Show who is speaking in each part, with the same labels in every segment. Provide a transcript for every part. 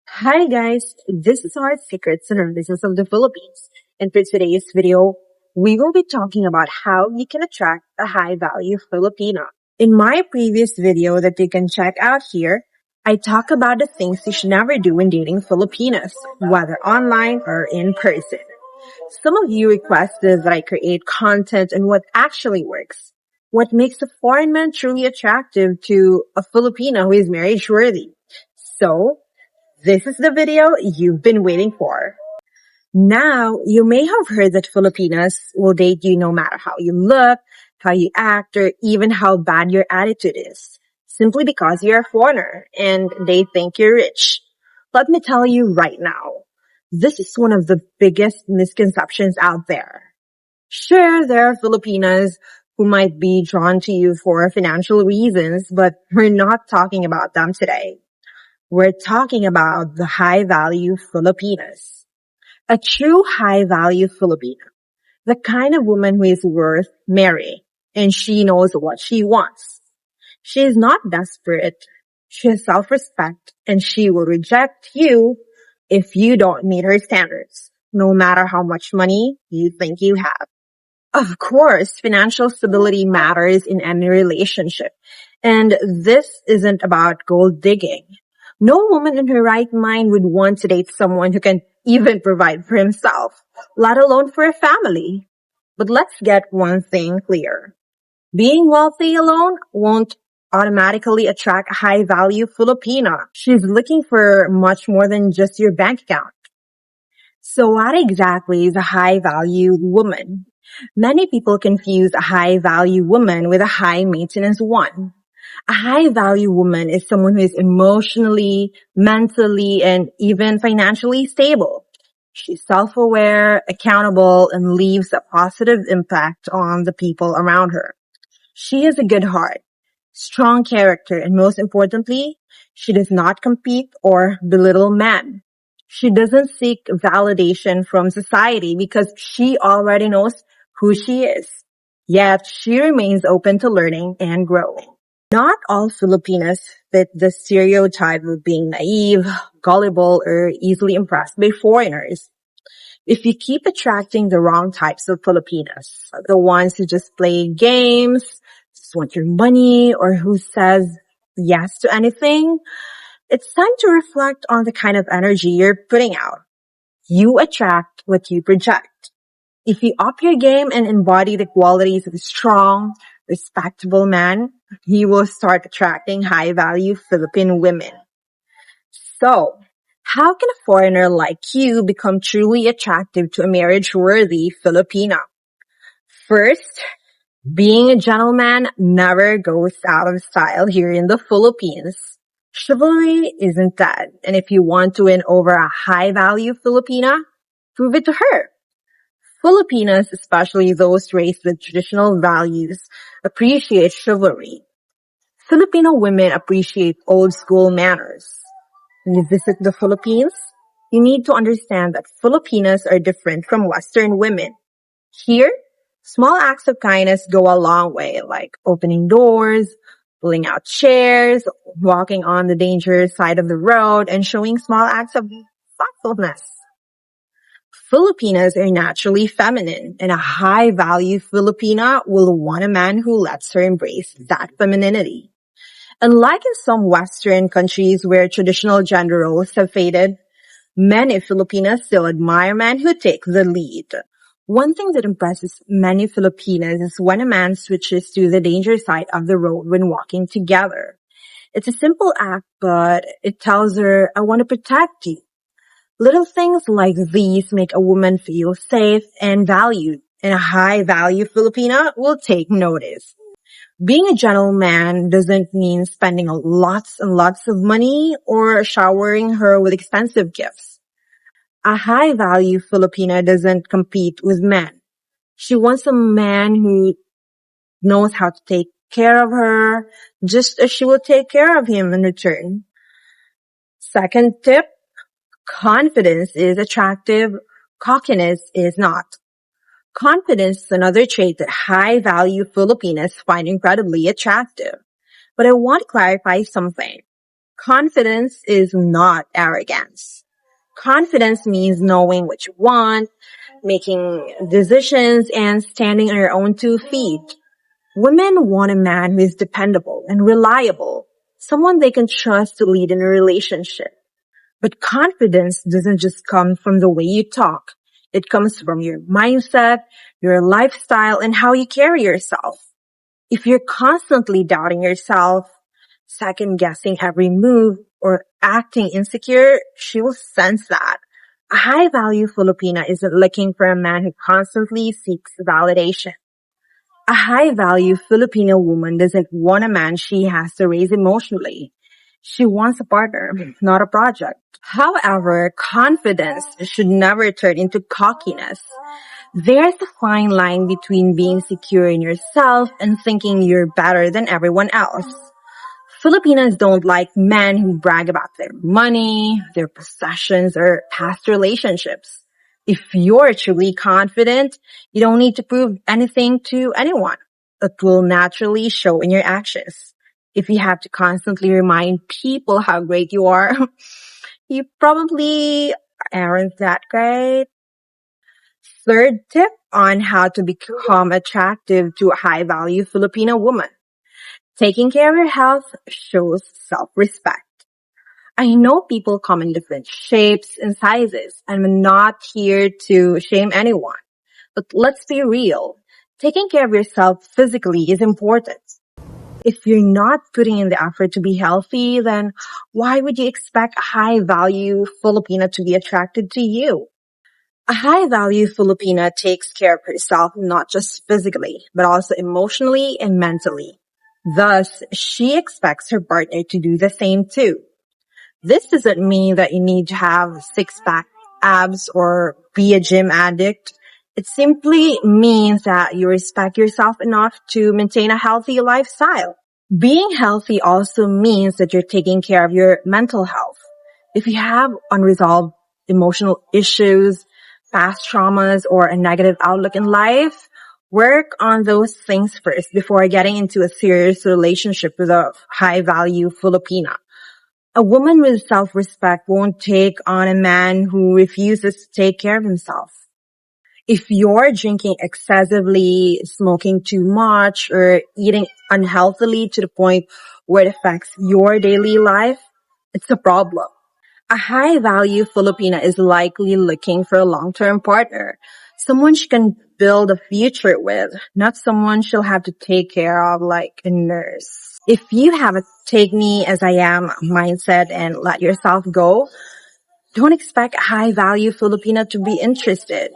Speaker 1: Hi guys, this is our Secrets and Business of the Philippines. And for today's video, we will be talking about how you can attract a high value Filipino. In my previous video that you can check out here, I talk about the things you should never do when dating Filipinas, whether online or in person. Some of you requested that I create content on what actually works. What makes a foreign man truly attractive to a Filipino who is marriage worthy. So, this is the video you've been waiting for. Now, you may have heard that Filipinas will date you no matter how you look, how you act, or even how bad your attitude is, simply because you're a foreigner and they think you're rich. Let me tell you right now, this is one of the biggest misconceptions out there. Sure, there are Filipinas who might be drawn to you for financial reasons, but we're not talking about them today. We're talking about the high value Filipinas. A true high value Filipina. The kind of woman who is worth marrying and she knows what she wants. She is not desperate. She has self-respect and she will reject you if you don't meet her standards, no matter how much money you think you have. Of course, financial stability matters in any relationship. And this isn't about gold digging. No woman in her right mind would want to date someone who can even provide for himself, let alone for a family. But let's get one thing clear. Being wealthy alone won't automatically attract a high-value Filipina. She's looking for much more than just your bank account. So what exactly is a high-value woman? Many people confuse a high-value woman with a high-maintenance one. A high-value woman is someone who is emotionally, mentally, and even financially stable. She's self-aware, accountable, and leaves a positive impact on the people around her. She has a good heart, strong character, and most importantly, she does not compete or belittle men. She doesn't seek validation from society because she already knows who she is. Yet she remains open to learning and growing. Not all Filipinas fit the stereotype of being naive, gullible, or easily impressed by foreigners. If you keep attracting the wrong types of Filipinas, the ones who just play games, just want your money, or who says yes to anything, it's time to reflect on the kind of energy you're putting out. You attract what you project. If you up your game and embody the qualities of a strong, respectable man, he will start attracting high-value Philippine women. So, how can a foreigner like you become truly attractive to a marriage-worthy Filipina? First, being a gentleman never goes out of style here in the Philippines. Chivalry isn't dead, and if you want to win over a high-value Filipina, prove it to her. Filipinas, especially those raised with traditional values, appreciate chivalry. Filipino women appreciate old school manners. When you visit the Philippines, you need to understand that Filipinas are different from Western women. Here, small acts of kindness go a long way, like opening doors, pulling out chairs, walking on the dangerous side of the road, and showing small acts of thoughtfulness. Filipinas are naturally feminine, and a high-value Filipina will want a man who lets her embrace that femininity. Unlike in some Western countries where traditional gender roles have faded, many Filipinas still admire men who take the lead. One thing that impresses many Filipinas is when a man switches to the danger side of the road when walking together. It's a simple act, but it tells her, I want to protect you. Little things like these make a woman feel safe and valued, and a high-value Filipina will take notice. Being a gentleman doesn't mean spending lots and lots of money or showering her with expensive gifts. A high-value Filipina doesn't compete with men. She wants a man who knows how to take care of her, just as she will take care of him in return. Second tip, confidence is attractive, cockiness is not. Confidence is another trait that high-value Filipinas find incredibly attractive. But I want to clarify something. Confidence is not arrogance. Confidence means knowing what you want, making decisions, and standing on your own 2 feet. Women want a man who is dependable and reliable, someone they can trust to lead in a relationship. But confidence doesn't just come from the way you talk. It comes from your mindset, your lifestyle, and how you carry yourself. If you're constantly doubting yourself, second guessing every move, or acting insecure, she will sense that. A high value Filipina isn't looking for a man who constantly seeks validation. A high value Filipino woman doesn't want a man she has to raise emotionally. She wants a partner, not a project. However, confidence should never turn into cockiness. There's a fine line between being secure in yourself and thinking you're better than everyone else. Filipinas don't like men who brag about their money, their possessions, or past relationships. If you're truly confident, you don't need to prove anything to anyone. It will naturally show in your actions. If you have to constantly remind people how great you are, you probably aren't that great. Third tip on how to become attractive to a high value Filipino woman. Taking care of your health shows self-respect. I know people come in different shapes and sizes. I'm not here to shame anyone. But let's be real. Taking care of yourself physically is important. If you're not putting in the effort to be healthy, then why would you expect a high-value Filipina to be attracted to you? A high-value Filipina takes care of herself not just physically, but also emotionally and mentally. Thus, she expects her partner to do the same too. This doesn't mean that you need to have six-pack abs or be a gym addict. It simply means that you respect yourself enough to maintain a healthy lifestyle. Being healthy also means that you're taking care of your mental health. If you have unresolved emotional issues, past traumas, or a negative outlook in life, work on those things first before getting into a serious relationship with a high-value Filipina. A woman with self-respect won't take on a man who refuses to take care of himself. If you're drinking excessively, smoking too much, or eating unhealthily to the point where it affects your daily life, it's a problem. A high-value Filipina is likely looking for a long-term partner, someone she can build a future with, not someone she'll have to take care of like a nurse. If you have a take me as I am mindset and let yourself go, don't expect a high-value Filipina to be interested.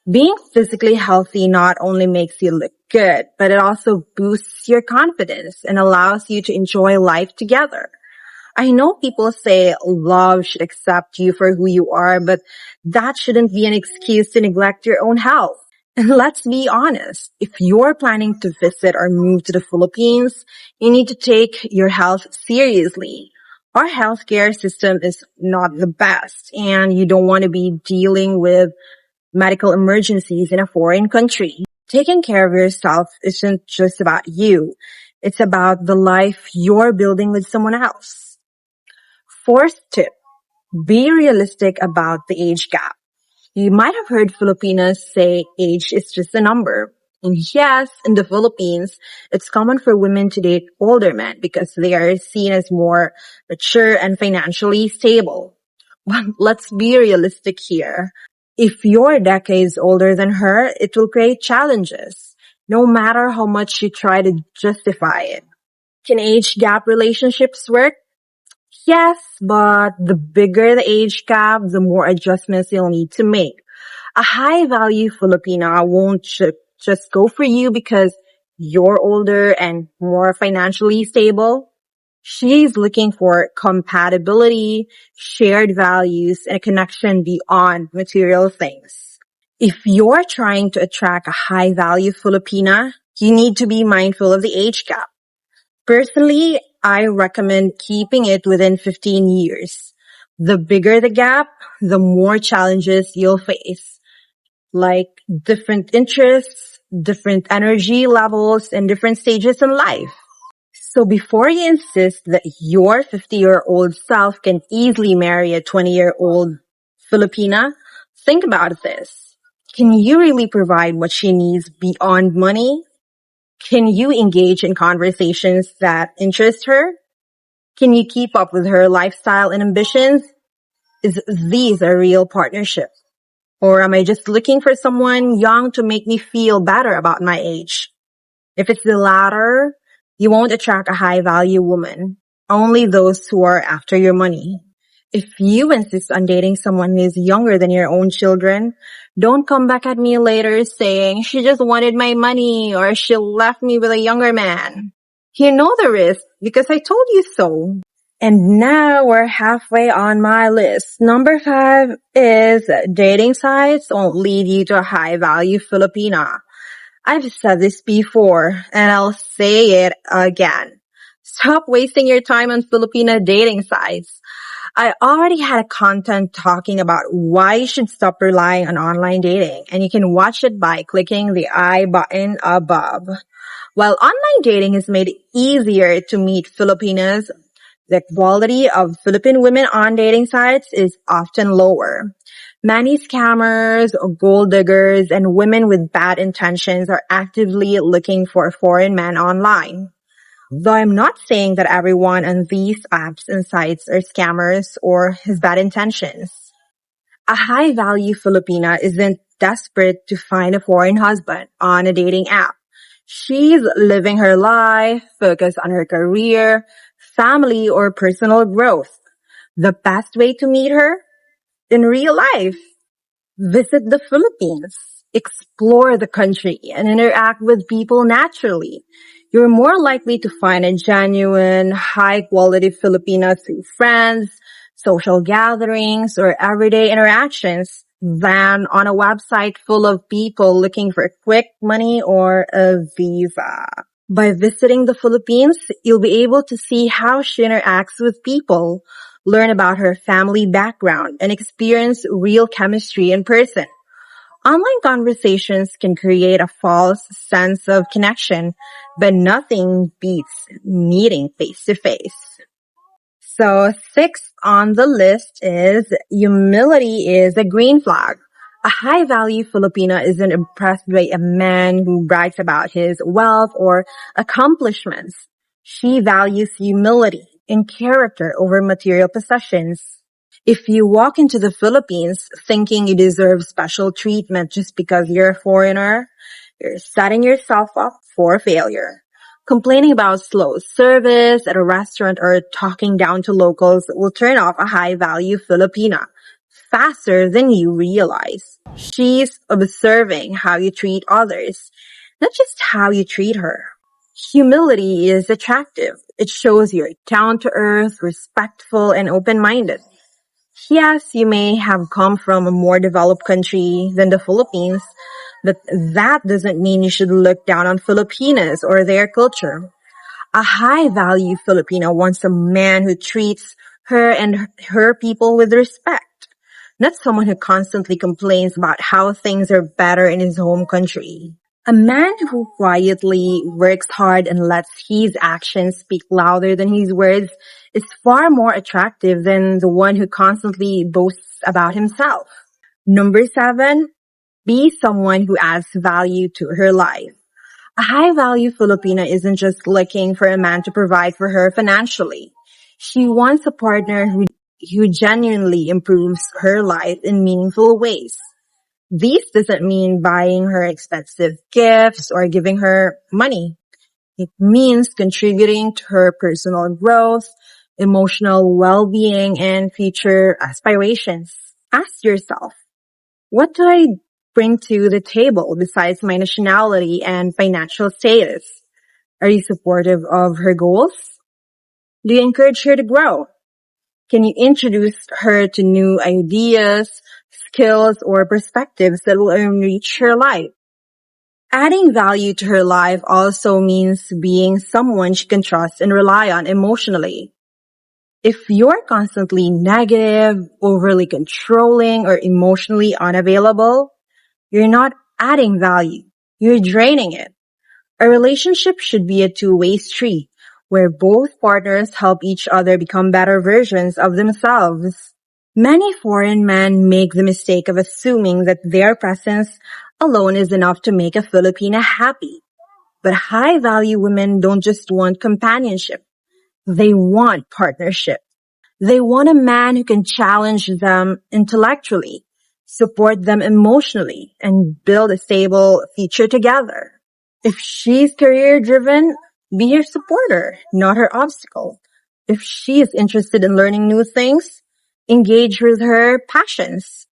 Speaker 1: Being physically healthy not only makes you look good, but it also boosts your confidence and allows you to enjoy life together. I know people say love should accept you for who you are, but that shouldn't be an excuse to neglect your own health. And let's be honest, if you're planning to visit or move to the Philippines, you need to take your health seriously. Our healthcare system is not the best, and you don't want to be dealing with medical emergencies in a foreign country. Taking care of yourself isn't just about you. It's about the life you're building with someone else. Fourth tip, be realistic about the age gap. You might have heard Filipinos say age is just a number. And yes, in the Philippines, it's common for women to date older men because they are seen as more mature and financially stable. But let's be realistic here. If you're decades older than her, it will create challenges, no matter how much you try to justify it. Can age gap relationships work? Yes, but the bigger the age gap, the more adjustments you'll need to make. A high-value Filipina won't just go for you because you're older and more financially stable. She's looking for compatibility, shared values, and a connection beyond material things. If you're trying to attract a high-value Filipina, you need to be mindful of the age gap. Personally, I recommend keeping it within 15 years. The bigger the gap, the more challenges you'll face, like different interests, different energy levels, and different stages in life. So before you insist that your 50-year-old self can easily marry a 20-year-old Filipina, think about this. Can you really provide what she needs beyond money? Can you engage in conversations that interest her? Can you keep up with her lifestyle and ambitions? Is these a real partnership? Or am I just looking for someone young to make me feel better about my age? If it's the latter, you won't attract a high value woman. Only those who are after your money. If you insist on dating someone who is younger than your own children, don't come back at me later saying, she just wanted my money or she left me with a younger man. You know the risk because I told you so. And now we're halfway on my list. Number 5 is dating sites won't lead you to a high value Filipina. I've said this before and I'll say it again. Stop wasting your time on Filipina dating sites. I already had a content talking about why you should stop relying on online dating, and you can watch it by clicking the I button above. While online dating has made it easier to meet Filipinas, the quality of Philippine women on dating sites is often lower. Many scammers, gold diggers, and women with bad intentions are actively looking for foreign men online. Though I'm not saying that everyone on these apps and sites are scammers or has bad intentions. A high-value Filipina isn't desperate to find a foreign husband on a dating app. She's living her life, focused on her career, family, or personal growth. The best way to meet her? In real life. Visit the Philippines, explore the country, and interact with people naturally. You're more likely to find a genuine, high-quality Filipina through friends, social gatherings, or everyday interactions than on a website full of people looking for quick money or a visa. By visiting the Philippines, you'll be able to see how she interacts with people, learn about her family background, and experience real chemistry in person. Online conversations can create a false sense of connection, but nothing beats meeting face to face. So 6th on the list is humility is a green flag. A high-value Filipina isn't impressed by a man who brags about his wealth or accomplishments. She values humility and character over material possessions. If you walk into the Philippines thinking you deserve special treatment just because you're a foreigner, you're setting yourself up for failure. Complaining about slow service at a restaurant or talking down to locals will turn off a high-value Filipina faster than you realize. She's observing how you treat others, not just how you treat her. Humility is attractive. It shows you're down to earth, respectful, and open-minded. Yes, you may have come from a more developed country than the Philippines, but that doesn't mean you should look down on Filipinas or their culture. A high-value Filipino wants a man who treats her and her people with respect, not someone who constantly complains about how things are better in his home country. A man who quietly works hard and lets his actions speak louder than his words is far more attractive than the one who constantly boasts about himself. Number 7, be someone who adds value to her life. A high-value Filipina isn't just looking for a man to provide for her financially. She wants a partner who genuinely improves her life in meaningful ways. This doesn't mean buying her expensive gifts or giving her money. It means contributing to her personal growth, emotional well-being, and future aspirations. Ask yourself, what do I bring to the table besides my nationality and financial status? Are you supportive of her goals? Do you encourage her to grow? Can you introduce her to new ideas, skills, or perspectives that will enrich her life? Adding value to her life also means being someone she can trust and rely on emotionally. If you're constantly negative, overly controlling, or emotionally unavailable, you're not adding value. You're draining it. A relationship should be a two-way street where both partners help each other become better versions of themselves. Many foreign men make the mistake of assuming that their presence alone is enough to make a Filipina happy. But high value women don't just want companionship. They want partnership. They want a man who can challenge them intellectually, support them emotionally, and build a stable future together. If she's career driven, be her supporter, not her obstacle. If she is interested in learning new things, engage with her passions.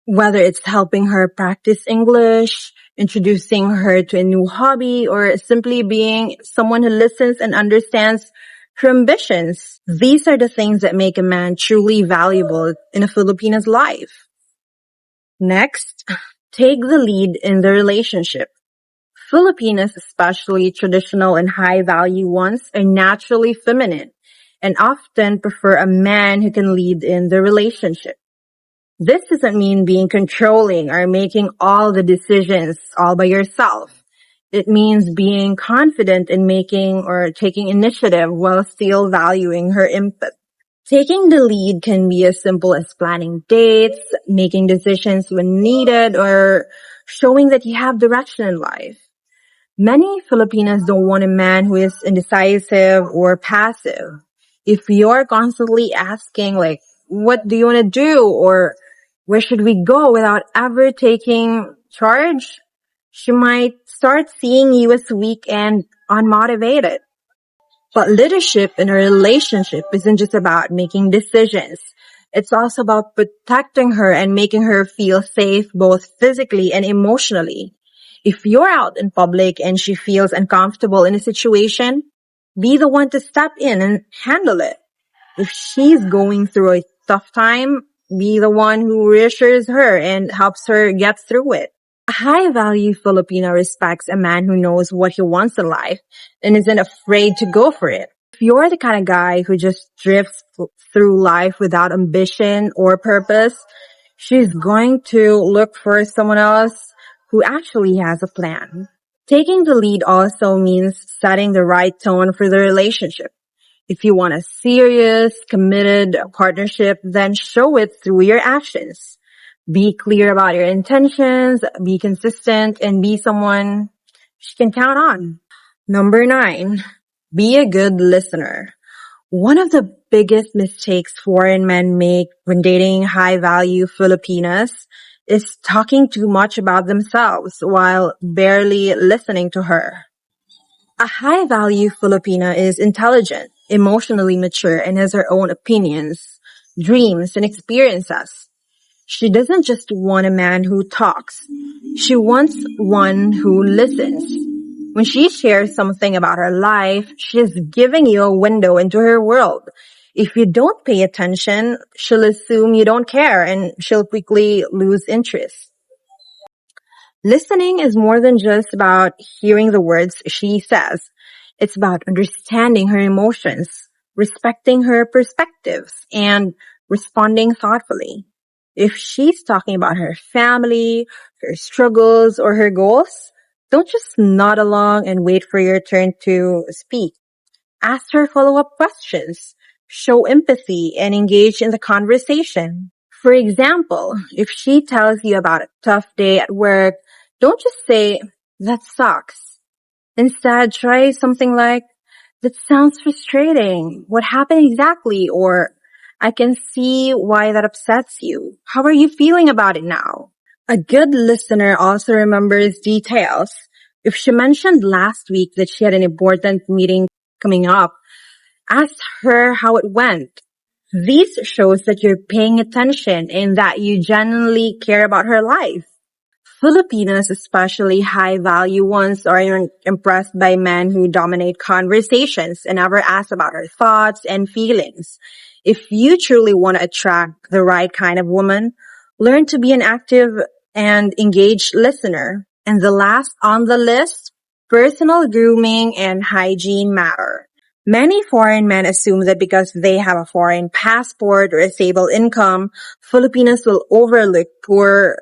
Speaker 1: Whether it's helping her practice English, introducing her to a new hobby, or simply being someone who listens and understands her ambitions. These are the things that make a man truly valuable in a Filipina's life. Next, take the lead in the relationship. Filipinas, especially traditional and high-value ones, are naturally feminine and often prefer a man who can lead in the relationship. This doesn't mean being controlling or making all the decisions all by yourself. It means being confident in making or taking initiative while still valuing her input. Taking the lead can be as simple as planning dates, making decisions when needed, or showing that you have direction in life. Many Filipinas don't want a man who is indecisive or passive. If you're constantly asking like, what do you want to do? Or where should we go without ever taking charge? She might start seeing you as weak and unmotivated. But leadership in a relationship isn't just about making decisions. It's also about protecting her and making her feel safe both physically and emotionally. If you're out in public and she feels uncomfortable in a situation, be the one to step in and handle it. If she's going through a tough time, be the one who reassures her and helps her get through it. A high-value Filipino respects a man who knows what he wants in life and isn't afraid to go for it. If you're the kind of guy who just drifts through life without ambition or purpose, she's going to look for someone else who actually has a plan. Taking the lead also means setting the right tone for the relationship. If you want a serious, committed partnership, then show it through your actions. Be clear about your intentions, be consistent, and be someone she can count on. Number 9, be a good listener. One of the biggest mistakes foreign men make when dating high-value Filipinas is talking too much about themselves while barely listening to her. A high-value Filipina is intelligent, emotionally mature, and has her own opinions, dreams, and experiences. She doesn't just want a man who talks. She wants one who listens. When she shares something about her life, she's giving you a window into her world. If you don't pay attention, she'll assume you don't care and she'll quickly lose interest. Listening is more than just about hearing the words she says. It's about understanding her emotions, respecting her perspectives, and responding thoughtfully. If she's talking about her family, her struggles, or her goals, don't just nod along and wait for your turn to speak. Ask her follow-up questions, show empathy, and engage in the conversation. For example, if she tells you about a tough day at work, don't just say, that sucks. Instead, try something like, that sounds frustrating. What happened exactly? Or, I can see why that upsets you. How are you feeling about it now? A good listener also remembers details. If she mentioned last week that she had an important meeting coming up, ask her how it went. This shows that you're paying attention and that you genuinely care about her life. Filipinas, especially high-value ones, are impressed by men who dominate conversations and never ask about her thoughts and feelings. If you truly want to attract the right kind of woman, learn to be an active and engaged listener. And the last on the list, personal grooming and hygiene matter. Many foreign men assume that because they have a foreign passport or a stable income, Filipinos will overlook poor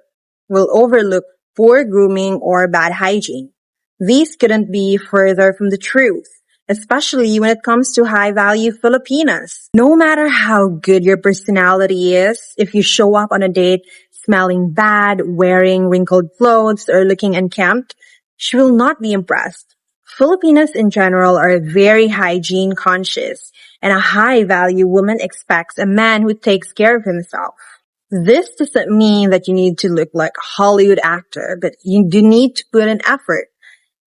Speaker 1: grooming or bad hygiene. These couldn't be further from the truth. especially when it comes to high-value Filipinas. No matter how good your personality is, if you show up on a date smelling bad, wearing wrinkled clothes, or looking unkempt, she will not be impressed. Filipinas in general are very hygiene conscious, and a high-value woman expects a man who takes care of himself. This doesn't mean that you need to look like a Hollywood actor, but you do need to put in effort.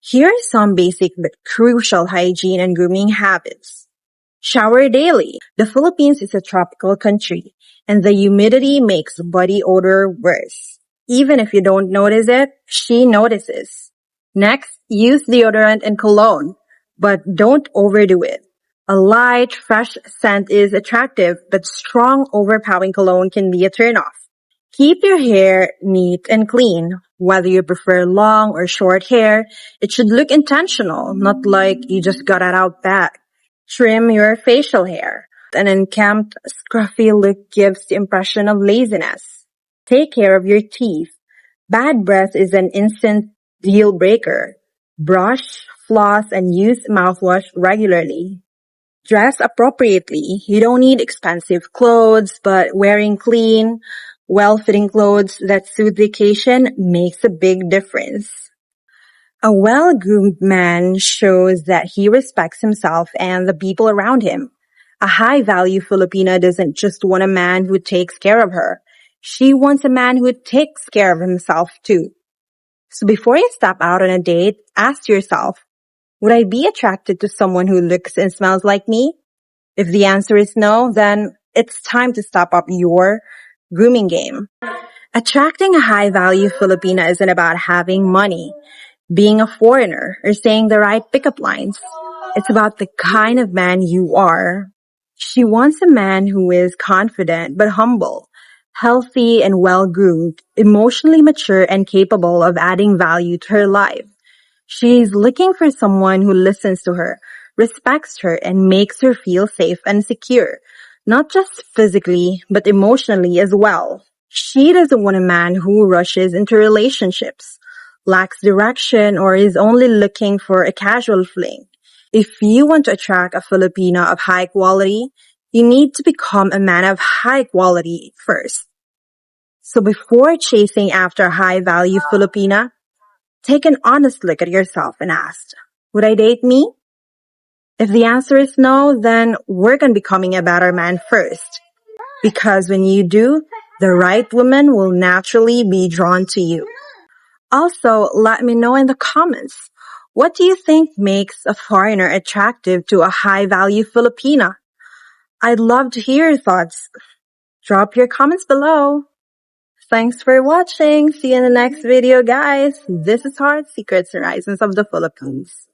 Speaker 1: Here are some basic but crucial hygiene and grooming habits. Shower daily. The Philippines is a tropical country, and the humidity makes body odor worse. Even if you don't notice it, she notices. Next, use deodorant and cologne, but don't overdo it. A light, fresh scent is attractive, but strong, overpowering cologne can be a turnoff. Keep your hair neat and clean. Whether you prefer long or short hair, it should look intentional, not like you just got it out back. Trim your facial hair. An unkempt, scruffy look gives the impression of laziness. Take care of your teeth. Bad breath is an instant deal breaker. Brush, floss, and use mouthwash regularly. Dress appropriately. You don't need expensive clothes, but wearing clean, well-fitting clothes that suit the occasion makes a big difference. A well-groomed man shows that he respects himself and the people around him. A high-value Filipina doesn't just want a man who takes care of her. She wants a man who takes care of himself too. So before you step out on a date, ask yourself, would I be attracted to someone who looks and smells like me? If the answer is no, then it's time to step up your grooming game. Attracting a high-value Filipina isn't about having money, being a foreigner, or saying the right pickup lines. It's about the kind of man you are. She wants a man who is confident but humble, healthy and well-groomed, emotionally mature and capable of adding value to her life. She's looking for someone who listens to her, respects her, and makes her feel safe and secure, not just physically, but emotionally as well. She doesn't want a man who rushes into relationships, lacks direction, or is only looking for a casual fling. If you want to attract a Filipina of high quality, you need to become a man of high quality first. So before chasing after a high-value Filipina, take an honest look at yourself and ask, would I date me? If the answer is no, then work on becoming a better man first. Because when you do, the right woman will naturally be drawn to you. Also, let me know in the comments, what do you think makes a foreigner attractive to a high-value Filipina? I'd love to hear your thoughts. Drop your comments below. Thanks for watching. See you in the next video, guys. This is Secrets and Horizons of the Philippines.